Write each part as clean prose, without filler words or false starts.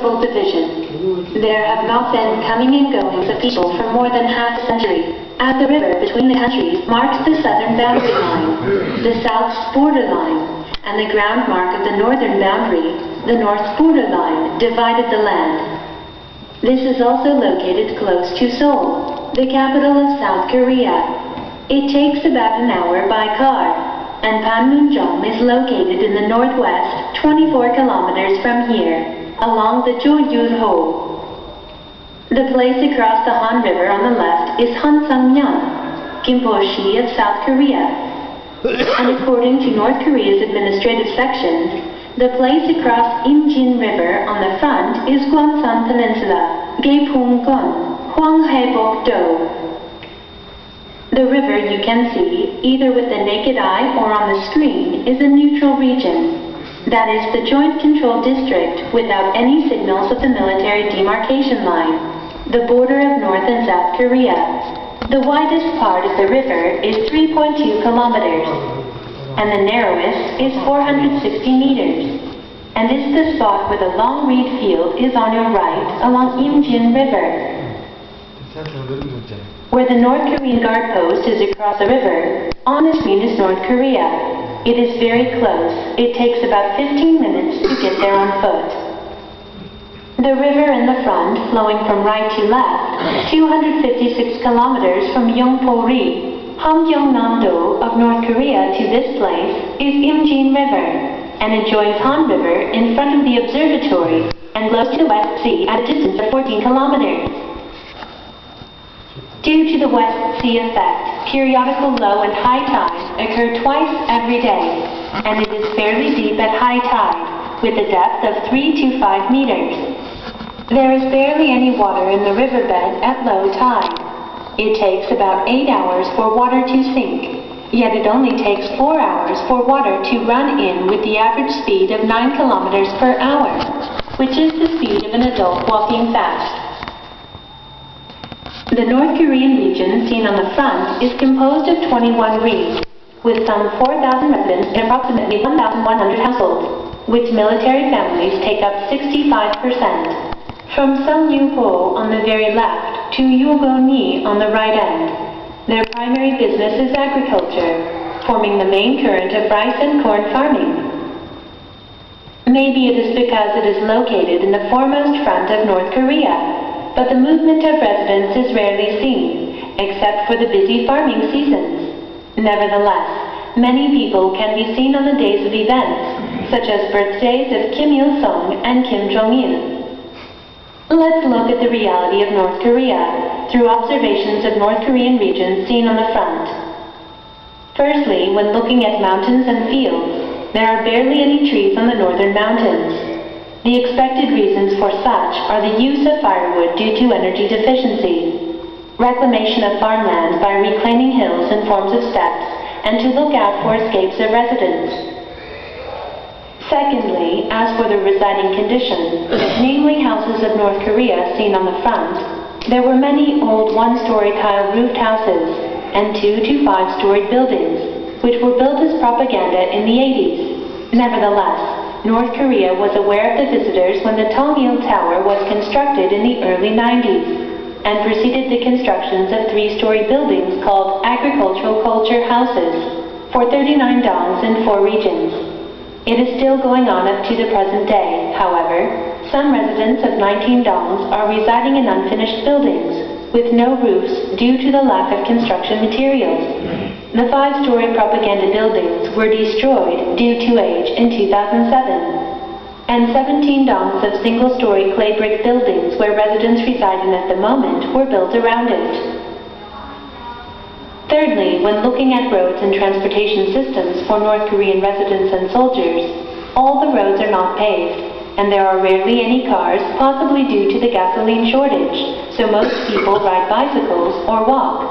geographical division. There have not been coming and goings of people for more than half a century, as the river between the countries marks the southern boundary line, the south's borderline, and the ground mark of the northern boundary, the north borderline, divided the land. This is also located close to Seoul, the capital of South Korea. It takes about an hour by car, and Panmunjom is located in the northwest, 24 kilometers from here, along the Joyul-ho. The place across the Han River on the left is Hansamyang, Gimpo-shi of South Korea. And according to North Korea's administrative sections, the place across Imjin River on the front is Gwansan Peninsula, Gaepung-gun, Hwanghae-bok-do. The river you can see, either with the naked eye or on the screen, is a neutral region. That is the Joint Control District without any signals of the military demarcation line, the border of North and South Korea. The widest part of the river is 3.2 kilometers, and the narrowest is 460 meters. And is the spot where the long reed field is on your right along Imjin River. Where the North Korean guard post is across the river, on the screen is North Korea. It is very close. It takes about 15 minutes to get there on foot. The river in the front, flowing from right to left, 256 kilometers from Yongpo-ri, Hamgyongnam-do of North Korea to this place, is Imjin River, and it joins Han River in front of the observatory, and flows to the West Sea at a distance of 14 kilometers. Due to the West Sea effect, periodical low and high tides occur twice every day, and it is fairly deep at high tide, with a depth of 3 to 5 meters. There is barely any water in the riverbed at low tide. It takes about 8 hours for water to sink, yet it only takes 4 hours for water to run in with the average speed of 9 kilometers per hour, which is the speed of an adult walking fast. The North Korean region seen on the front is composed of 21 reeds, with some 4,000 residents and approximately 1,100 households, which military families take up 65%. From Seongyu-po on the very left to Yugo-ni on the right end. Their primary business is agriculture, forming the main current of rice and corn farming. Maybe it is because it is located in the foremost front of North Korea, but the movement of residents is rarely seen, except for the busy farming seasons. Nevertheless, many people can be seen on the days of events, such as birthdays of Kim Il-sung and Kim Jong-il. Let's look at the reality of North Korea, through observations of North Korean regions seen on the front. Firstly, when looking at mountains and fields, there are barely any trees on the northern mountains. The expected reasons for such are the use of firewood due to energy deficiency, reclamation of farmland by reclaiming hills in forms of steppes, and to look out for escapes of residents. Secondly, as for the residing condition, namely houses of North Korea seen on the front, there were many old one-story tile-roofed houses and 2 to 5-storied buildings, which were built as propaganda in the 80s. Nevertheless, North Korea was aware of the visitors when the Tongil Tower was constructed in the early 90s, and preceded the constructions of 3-story buildings called agricultural culture houses, for 39 dongs in 4 regions. It is still going on up to the present day. However, some residents of 19 dongs are residing in unfinished buildings, with no roofs due to the lack of construction materials. The 5-story propaganda buildings were destroyed due to age in 2007, and 17 dongs of single-story clay brick buildings where residents reside in at the moment were built around it. Thirdly, when looking at roads and transportation systems for North Korean residents and soldiers, all the roads are not paved, and there are rarely any cars, possibly due to the gasoline shortage, so most people ride bicycles or walk.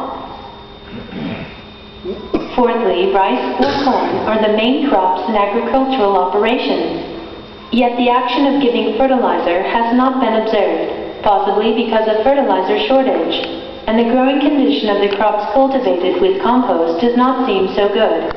Fourthly, rice or corn are the main crops in agricultural operations. Yet the action of giving fertilizer has not been observed, possibly because of fertilizer shortage, and the growing condition of the crops cultivated with compost does not seem so good.